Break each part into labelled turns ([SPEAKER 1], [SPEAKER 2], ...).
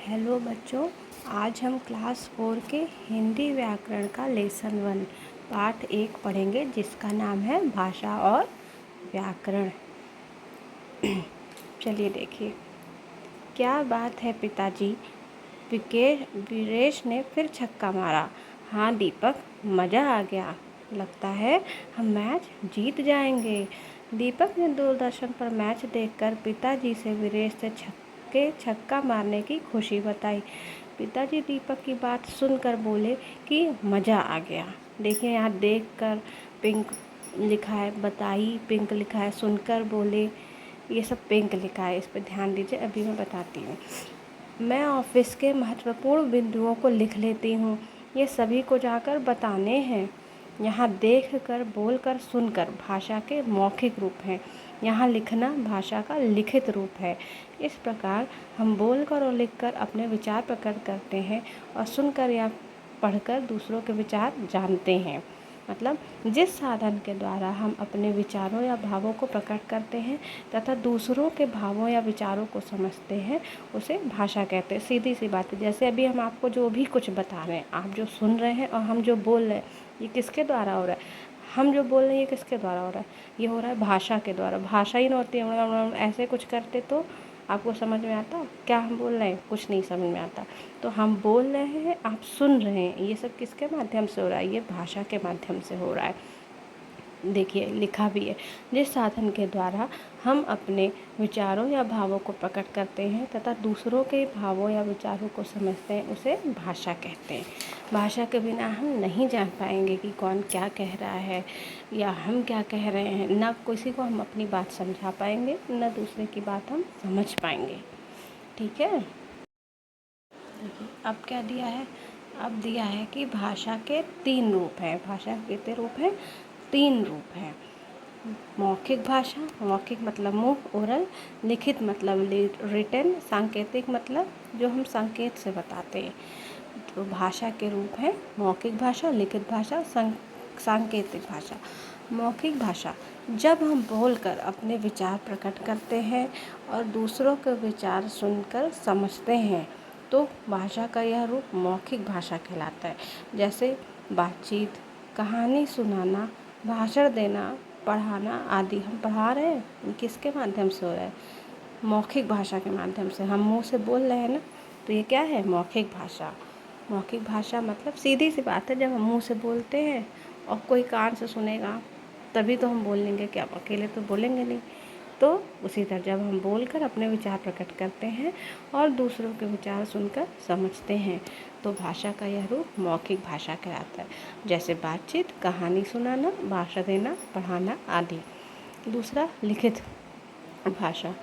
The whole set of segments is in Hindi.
[SPEAKER 1] हेलो बच्चों, आज हम क्लास 4 के हिंदी व्याकरण का लेसन 1 पाठ 1 पढ़ेंगे, जिसका नाम है भाषा और व्याकरण। चलिए देखिए। क्या बात है पिताजी, वीरेश ने फिर छक्का मारा। हाँ दीपक, मज़ा आ गया। लगता है हम मैच जीत जाएंगे। दीपक ने दूरदर्शन पर मैच देखकर पिताजी से वीरेश से छक्का मारने की खुशी बताई। पिताजी दीपक की बात सुनकर बोले कि मज़ा आ गया। देखिए यहाँ देखकर पिंक लिखा है, बताई पिंक लिखा है, सुनकर बोले ये सब पिंक लिखा है। इस पर ध्यान दीजिए, अभी मैं बताती हूँ। मैं ऑफिस के महत्वपूर्ण बिंदुओं को लिख लेती हूँ, ये सभी को जाकर बताने हैं। यहाँ देख कर, बोल कर, सुनकर भाषा के मौखिक रूप हैं। यहाँ लिखना भाषा का लिखित रूप है। इस प्रकार हम बोलकर और लिखकर अपने विचार प्रकट करते हैं और सुनकर या पढ़कर दूसरों के विचार जानते हैं। मतलब जिस साधन के द्वारा हम अपने विचारों या भावों को प्रकट करते हैं तथा दूसरों के भावों या विचारों को समझते हैं, उसे भाषा कहते हैं। सीधी सी बात है, जैसे अभी हम आपको जो भी कुछ बता रहे हैं, आप जो सुन रहे हैं और हम जो बोल रहे हैं, ये किसके द्वारा हो रहा है? हम जो बोल रहे हैं ये किसके द्वारा हो रहा है? ये हो रहा है भाषा के द्वारा। भाषा ही ना होती है ऐसे कुछ करते तो आपको समझ में आता? क्या हम बोल रहे हैं? कुछ नहीं समझ में आता। तो हम बोल रहे हैं, आप सुन रहे हैं, ये सब किसके माध्यम से हो रहा है? ये भाषा के माध्यम से हो रहा है। देखिए लिखा भी है, जिस साधन के द्वारा हम अपने विचारों या भावों को प्रकट करते हैं तथा दूसरों के भावों या विचारों को समझते हैं, उसे भाषा कहते हैं। भाषा के बिना हम नहीं जान पाएंगे कि कौन क्या कह रहा है या हम क्या कह रहे हैं। ना किसी को हम अपनी बात समझा पाएंगे, ना दूसरे की बात हम समझ पाएंगे। ठीक है, देखिए अब क्या दिया है? अब दिया है कि भाषा के 3 रूप हैं। भाषा के कितने रूप हैं? 3 रूप हैं। मौखिक भाषा, मौखिक मतलब मुंह, ओरल। लिखित मतलब रिटन। सांकेतिक मतलब जो हम संकेत से बताते हैं। तो भाषा के रूप हैं मौखिक भाषा, लिखित भाषा, सांकेतिक भाषा। मौखिक भाषा, जब हम बोलकर अपने विचार प्रकट करते हैं और दूसरों के विचार सुनकर समझते हैं, तो भाषा का यह रूप मौखिक भाषा कहलाता है। जैसे बातचीत, कहानी सुनाना, भाषण देना, पढ़ाना आदि। हम पढ़ा रहे हैं, किसके माध्यम से हो रहा है? मौखिक भाषा के माध्यम से। हम मुंह से बोल रहे हैं ना, तो ये क्या है? मौखिक भाषा। मौखिक भाषा मतलब सीधी सी बात है, जब हम मुंह से बोलते हैं और कोई कान से सुनेगा तभी तो हम बोल लेंगे, क्या अकेले तो बोलेंगे नहीं। तो उसी तरह जब हम बोलकर अपने विचार प्रकट करते हैं और दूसरों के विचार सुनकर समझते हैं, तो भाषा का यह रूप मौखिक भाषा कहलाता है। जैसे बातचीत, कहानी सुनाना, भाषण देना, पढ़ाना आदि। दूसरा लिखित भाषा,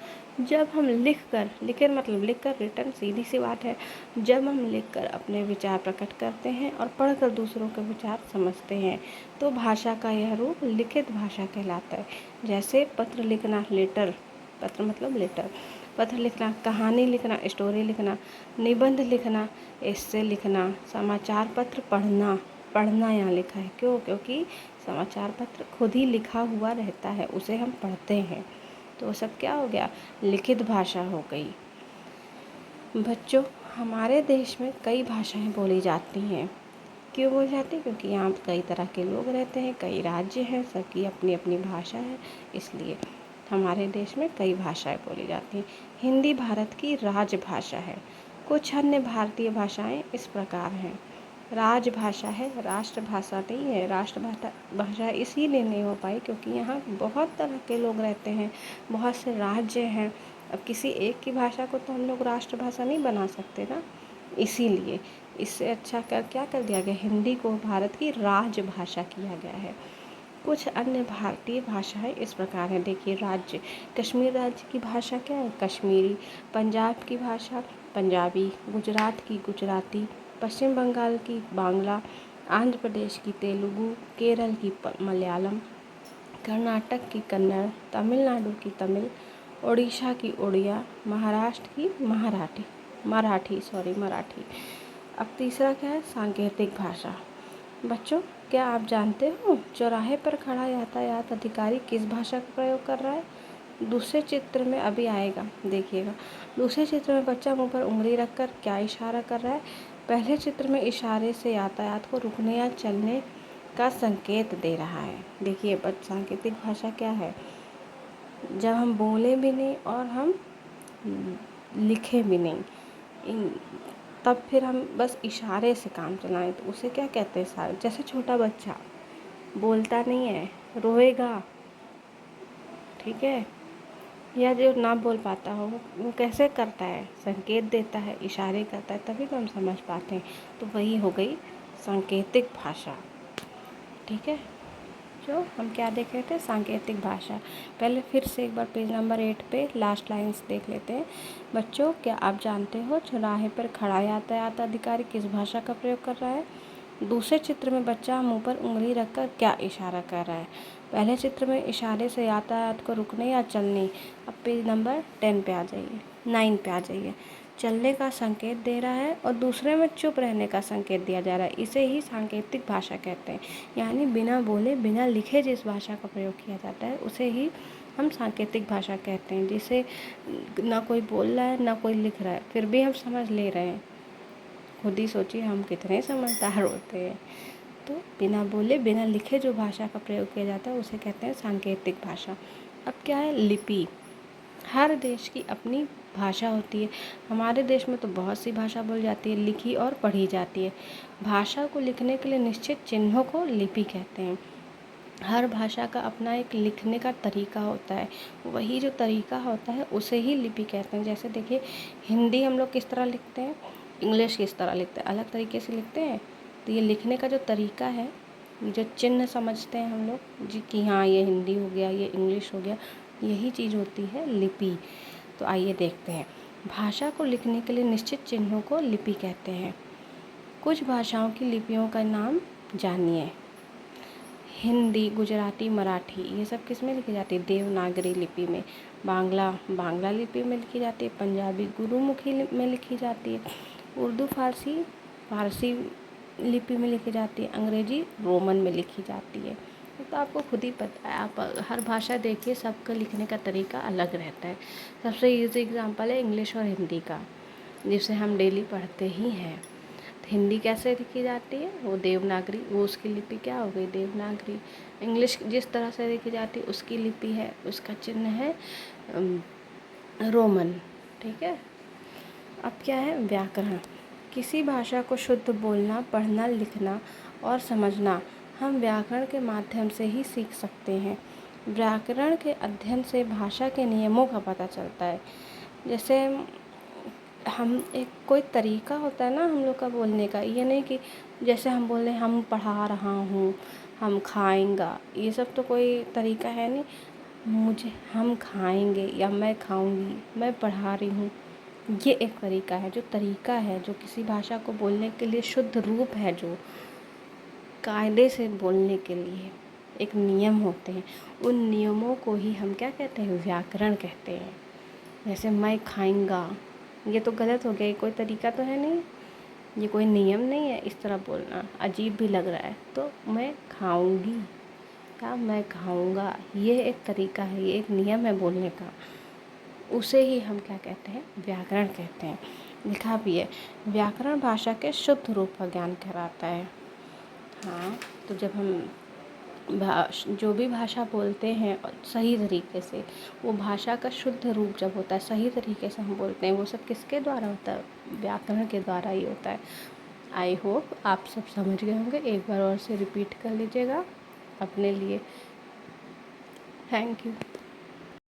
[SPEAKER 1] जब हम लिखित मतलब लिखकर, रिटन, सीधी सी बात है। जब हम लिखकर अपने विचार प्रकट करते हैं और पढ़कर दूसरों के विचार समझते हैं, तो भाषा का यह रूप लिखित भाषा कहलाता है। जैसे पत्र लिखना, लेटर, पत्र मतलब लेटर, पत्र लिखना, कहानी लिखना, स्टोरी लिखना, निबंध लिखना, एस्से लिखना, समाचार पत्र पढ़ना। पढ़ना यहाँ लिखा है, क्यों? क्योंकि समाचार पत्र खुद ही लिखा हुआ रहता है, उसे हम पढ़ते हैं। तो सब क्या हो गया? लिखित भाषा हो गई। बच्चों, हमारे देश में कई भाषाएं बोली जाती हैं। क्यों बोली जाती? क्योंकि यहाँ कई तरह के लोग रहते हैं, कई राज्य हैं, सबकी अपनी अपनी भाषा है, इसलिए हमारे देश में कई भाषाएं बोली जाती हैं। हिंदी भारत की राजभाषा है। कुछ अन्य भारतीय भाषाएं इस प्रकार हैं। राजभाषा है, राष्ट्रभाषा नहीं है। राष्ट्रभाषा इसीलिए नहीं हो पाई क्योंकि यहाँ बहुत तरह के लोग रहते हैं, बहुत से राज्य हैं। अब किसी एक की भाषा को तो हम लोग राष्ट्रभाषा नहीं बना सकते ना, इसीलिए इससे अच्छा क्या कर दिया गया? हिंदी को भारत की राजभाषा किया गया है। कुछ अन्य भारतीय भाषाएं इस प्रकार हैं। देखिए, राज्य, कश्मीर राज्य की भाषा क्या है? कश्मीरी। पंजाब की भाषा पंजाबी। गुजरात की गुजराती। पश्चिम बंगाल की बांग्ला। आंध्र प्रदेश की तेलुगु। केरल की मलयालम। कर्नाटक की कन्नड़। तमिलनाडु की तमिल। उड़ीसा की उड़िया। महाराष्ट्र की मराठी। अब तीसरा क्या है? सांकेतिक भाषा। बच्चों, क्या आप जानते हो चौराहे पर खड़ा यातायात अधिकारी किस भाषा का प्रयोग कर रहा है? दूसरे चित्र में अभी आएगा, देखिएगा। दूसरे चित्र में बच्चा मुंह पर उंगली रखकर क्या इशारा कर रहा है? पहले चित्र में इशारे से यातायात को रुकने या चलने का संकेत दे रहा है। देखिए सांकेतिक भाषा क्या है? जब हम बोले भी नहीं और हम लिखे भी नहीं, तब फिर हम बस इशारे से काम चलाएं तो उसे क्या कहते हैं? इशारे। जैसे छोटा बच्चा बोलता नहीं है, रोएगा, ठीक है, या जो ना बोल पाता हो वो कैसे करता है? संकेत देता है, इशारे करता है, तभी तो हम समझ पाते हैं। तो वही हो गई सांकेतिक भाषा, ठीक है। जो हम क्या देख रहे थे? सांकेतिक भाषा। पहले फिर से एक बार पेज नंबर 8 पे लास्ट लाइन्स देख लेते हैं। बच्चों, क्या आप जानते हो चौराहे पर खड़ा यातायात अधिकारी किस भाषा का प्रयोग कर रहा है? दूसरे चित्र में बच्चा मुंह पर उंगली रखकर क्या इशारा कर रहा है? पहले चित्र में इशारे से यातायात को रुकने या चलने, अब पेज नंबर 10 पे आ जाइए, 9 पे आ जाइए। चलने का संकेत दे रहा है और दूसरे में चुप रहने का संकेत दिया जा रहा है। इसे ही सांकेतिक भाषा कहते हैं। यानी बिना बोले बिना लिखे जिस भाषा का प्रयोग किया जाता है उसे ही हम सांकेतिक भाषा कहते हैं, जिसे ना कोई बोल रहा है ना कोई लिख रहा है, फिर भी हम समझ ले रहे हैं। खुद ही सोचिए हम कितने समझदार होते हैं। तो बिना बोले बिना लिखे जो भाषा का प्रयोग किया जाता है उसे कहते हैं सांकेतिक भाषा। अब क्या है? लिपि। हर देश की अपनी भाषा होती है। हमारे देश में तो बहुत सी भाषा बोली जाती है, लिखी और पढ़ी जाती है। भाषा को लिखने के लिए निश्चित चिन्हों को लिपि कहते हैं। हर भाषा का अपना एक लिखने का तरीका होता है, वही जो तरीका होता है उसे ही लिपि कहते हैं। जैसे देखिए, हिंदी हम लोग किस तरह लिखते हैं, इंग्लिश किस तरह लिखते हैं, अलग तरीके से लिखते हैं। तो ये लिखने का जो तरीका है, जो चिन्ह समझते हैं हम लोग जी कि हाँ ये हिंदी हो गया, ये इंग्लिश हो गया, यही चीज़ होती है लिपि। तो आइए देखते हैं। भाषा को लिखने के लिए निश्चित चिन्हों को लिपि कहते हैं। कुछ भाषाओं की लिपियों का नाम जानिए। हिंदी, गुजराती, मराठी, ये सब किस में लिखी जाती है? देवनागरी लिपि में। बांग्ला लिपि में लिखी जाती है। पंजाबी गुरुमुखी में लिखी जाती है। उर्दू फारसी लिपि में लिखी जाती है। अंग्रेजी रोमन में लिखी जाती है। तो आपको खुद ही पता है, आप हर भाषा देखिए, सबका लिखने का तरीका अलग रहता है। सबसे ईजी एग्जाम्पल है इंग्लिश और हिंदी का, जिसे हम डेली पढ़ते ही हैं। हिंदी कैसे लिखी जाती है? वो देवनागरी, वो उसकी लिपि क्या हो गई? देवनागरी। इंग्लिश जिस तरह से लिखी जाती है उसकी लिपि है, उसका चिन्ह है रोमन, ठीक है। अब क्या है? व्याकरण। किसी भाषा को शुद्ध बोलना, पढ़ना, लिखना और समझना हम व्याकरण के माध्यम से ही सीख सकते हैं। व्याकरण के अध्ययन से भाषा के नियमों का पता चलता है। जैसे हम एक कोई तरीका होता है ना हम लोग का बोलने का, ये नहीं कि जैसे हम बोल रहे हैं हम पढ़ा रहा हूँ, हम खाएंगा, ये सब तो कोई तरीका है नहीं। हम खाएंगे या मैं खाऊंगी, मैं पढ़ा रही हूँ, ये एक तरीका है। जो तरीका है, जो किसी भाषा को बोलने के लिए शुद्ध रूप है, जो कायदे से बोलने के लिए एक नियम होते हैं, उन नियमों को ही हम क्या कहते हैं? व्याकरण कहते हैं। जैसे मैं खाएंगा, ये तो गलत हो गया, ये कोई तरीका तो है नहीं, ये कोई नियम नहीं है, इस तरह बोलना अजीब भी लग रहा है। तो मैं खाऊंगी या मैं खाऊंगा, ये एक तरीका है, ये एक नियम है बोलने का, उसे ही हम क्या कहते हैं? व्याकरण कहते हैं। लिखा भी है, व्याकरण भाषा के शुद्ध रूप का ज्ञान कहलाता है। हाँ, तो जब हम जो भी भाषा बोलते हैं सही तरीके से, वो भाषा का शुद्ध रूप जब होता है, सही तरीके से हम बोलते हैं, वो सब किसके द्वारा होता है? व्याकरण के द्वारा ही होता है। आई होप आप सब समझ गए होंगे। एक बार और से रिपीट कर लीजिएगा अपने लिए। Thank you.